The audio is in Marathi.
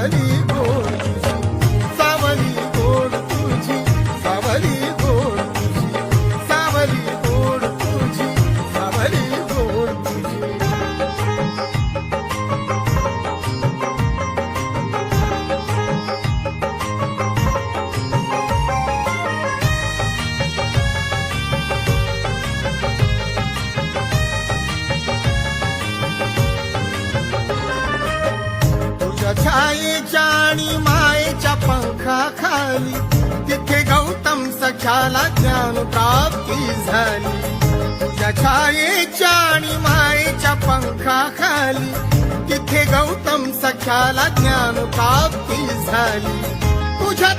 सावली गोड तुझी, सावली गोड तुझी, सावली गोड तुझी, सावली गोड तुझी, सावली गोड तुझी. तुझ्या छायेच्या आणि मायेच्या पंखाखाली तिथे गौतम सख्याला ज्ञान प्राप्ती झाली. तुझ्या छायेच्या आणि मायेच्या पंखाखाली तिथे गौतम सख्याला ज्ञान प्राप्ती झाली. तुझ्या